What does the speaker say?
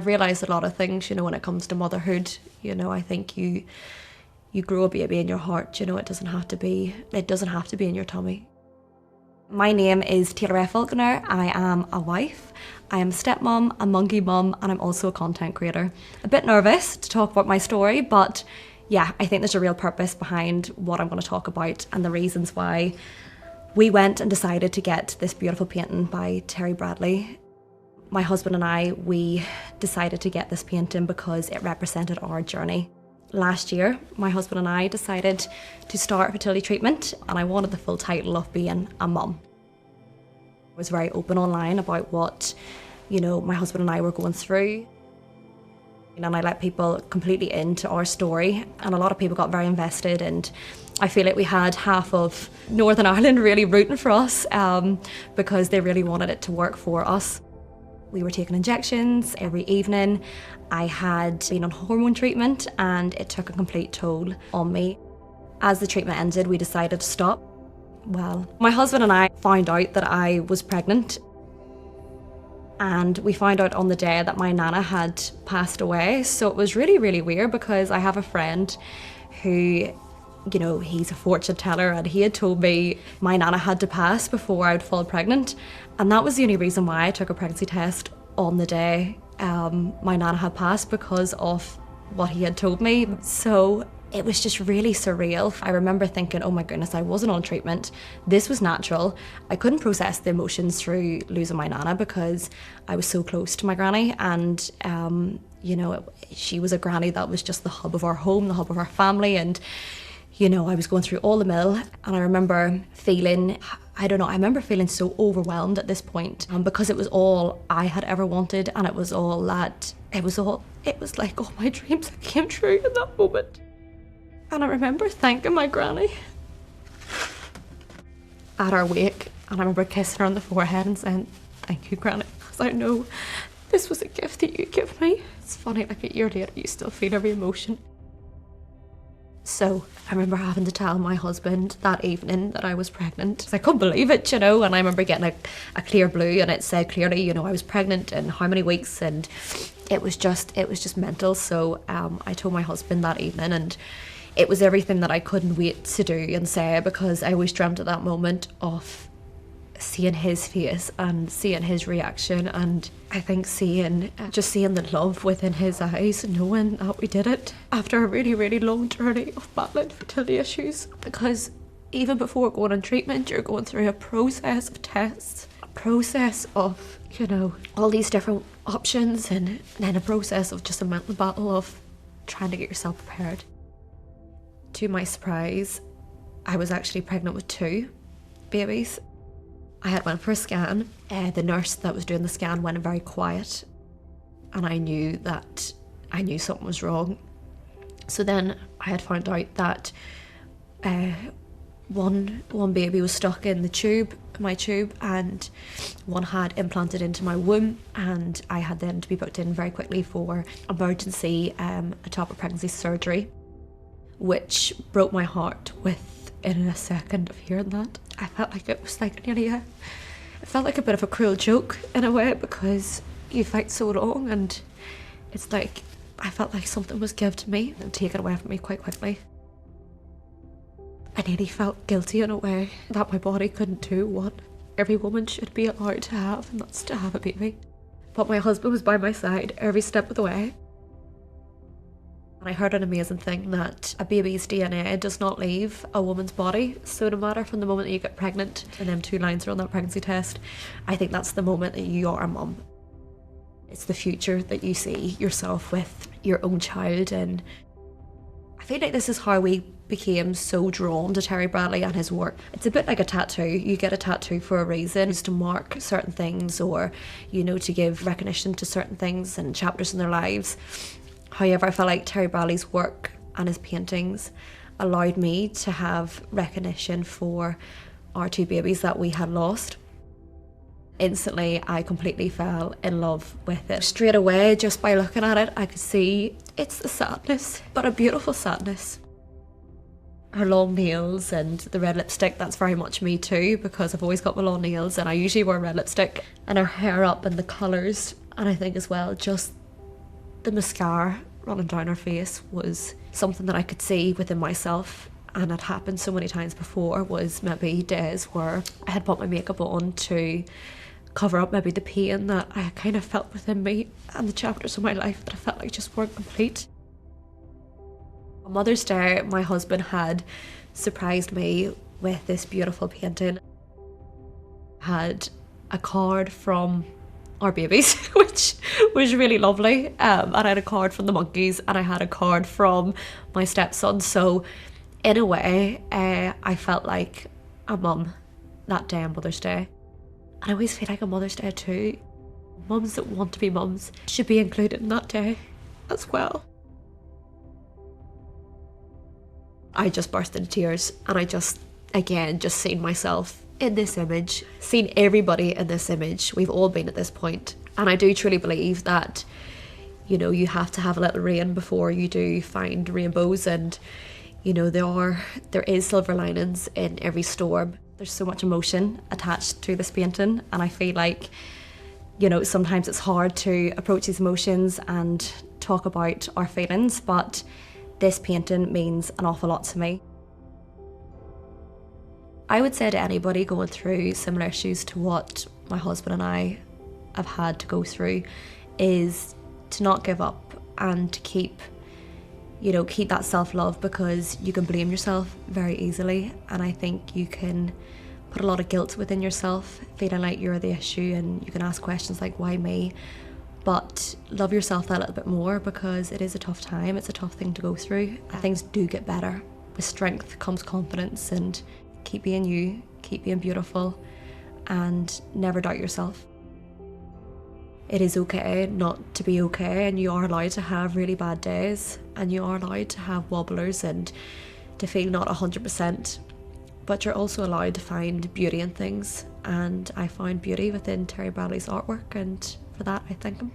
I've realised a lot of things, when it comes to motherhood. I think you grow a baby in your heart, it doesn't have to be in your tummy. My name is Taylor Rae. I am a wife, I am a stepmom, a monkey mum, and I'm also a content creator. A bit nervous to talk about my story, but yeah, I think there's a real purpose behind what I'm going to talk about and the reasons why we went and decided to get this beautiful painting by Terry Bradley. My husband and I, we decided to get this painting because it represented our journey. Last year, my husband and I decided to start fertility treatment, and I wanted the full title of being a mum. I was very open online about what, my husband and I were going through. And I let people completely into our story, and a lot of people got very invested, and I feel like we had half of Northern Ireland really rooting for us because they really wanted it to work for us. We were taking injections every evening. I had been on hormone treatment and it took a complete toll on me. As the treatment ended, we decided to stop. Well, my husband and I found out that I was pregnant, and we found out on the day that my nana had passed away. So it was really, really weird because I have a friend who, he's a fortune teller, and he had told me my nana had to pass before I would fall pregnant. And that was the only reason why I took a pregnancy test on the day my nana had passed, because of what he had told me. So it was just really surreal. I remember thinking, oh my goodness, I wasn't on treatment. This was natural. I couldn't process the emotions through losing my nana because I was so close to my granny, and she was a granny that was just the hub of our home, the hub of our family, and I was going through all the mill, and I remember feeling, I remember feeling so overwhelmed at this point because it was all I had ever wanted, and it was like all my dreams that came true in that moment. And I remember thanking my granny at our wake, and I remember kissing her on the forehead and saying, thank you, granny, because I know this was a gift that you gave me. It's funny, like a year later, you still feel every emotion. So I remember having to tell my husband that evening that I was pregnant. I couldn't believe it, and I remember getting a clear blue, and it said clearly, I was pregnant and how many weeks, and it was just mental. So I told my husband that evening, and it was everything that I couldn't wait to do and say, because I always dreamt at that moment of seeing his face and seeing his reaction, and I think seeing the love within his eyes, knowing that we did it after a really, really long journey of battling fertility issues. Because even before going on treatment, you're going through a process of tests, a process of, all these different options, and then a process of just a mental battle of trying to get yourself prepared. To my surprise, I was actually pregnant with 2 babies. I had went for a scan. The nurse that was doing the scan went very quiet, and I knew something was wrong. So then I had found out that one baby was stuck in my tube, and one had implanted into my womb, and I had then to be booked in very quickly for emergency ectopic pregnancy surgery, which broke my heart within a second of hearing that. I felt like it was like it felt like a bit of a cruel joke in a way, because you fight so long, and it's like I felt like something was given to me and taken away from me quite quickly. I nearly felt guilty in a way that my body couldn't do what every woman should be allowed to have, and that's to have a baby. But my husband was by my side every step of the way. And I heard an amazing thing, that a baby's DNA does not leave a woman's body. So no matter from the moment that you get pregnant, and them 2 lines are on that pregnancy test, I think that's the moment that you are a mum. It's the future that you see yourself with your own child. And I feel like this is how we became so drawn to Terry Bradley and his work. It's a bit like a tattoo. You get a tattoo for a reason. It's to mark certain things, or, to give recognition to certain things and chapters in their lives. However, I felt like Terry Bradley's work and his paintings allowed me to have recognition for our 2 babies that we had lost. Instantly, I completely fell in love with it. Straight away, just by looking at it, I could see it's the sadness, but a beautiful sadness. Her long nails and the red lipstick, that's very much me too, because I've always got my long nails and I usually wear red lipstick. And her hair up and the colours, and I think as well, just The mascara running down her face was something that I could see within myself, and it happened so many times before. Was maybe days where I had put my makeup on to cover up maybe the pain that I kind of felt within me and the chapters of my life that I felt like just weren't complete. On Mother's Day, my husband had surprised me with this beautiful painting. Had a card from our babies, which was really lovely. And I had a card from the monkeys, and I had a card from my stepson. So in a way, I felt like a mum that day on Mother's Day. And I always feel like on Mother's Day too, mums that want to be mums should be included in that day as well. I just burst into tears, and I just seen myself in this image, seen everybody in this image. We've all been at this point. And I do truly believe that, you know, you have to have a little rain before you do find rainbows. And, you know, there is silver linings in every storm. There's so much emotion attached to this painting, and I feel like, you know, sometimes it's hard to approach these emotions and talk about our feelings, but this painting means an awful lot to me. I would say to anybody going through similar issues to what my husband and I have had to go through is to not give up and to keep that self-love, because you can blame yourself very easily, and I think you can put a lot of guilt within yourself, feeling like you're the issue, and you can ask questions like, why me? But love yourself that little bit more, because it is a tough time, it's a tough thing to go through. Things do get better. With strength comes confidence, and keep being you, keep being beautiful, and never doubt yourself. It is okay not to be okay, and you are allowed to have really bad days, and you are allowed to have wobblers and to feel not 100%, but you're also allowed to find beauty in things, and I found beauty within Terry Bradley's artwork, and for that I thank him.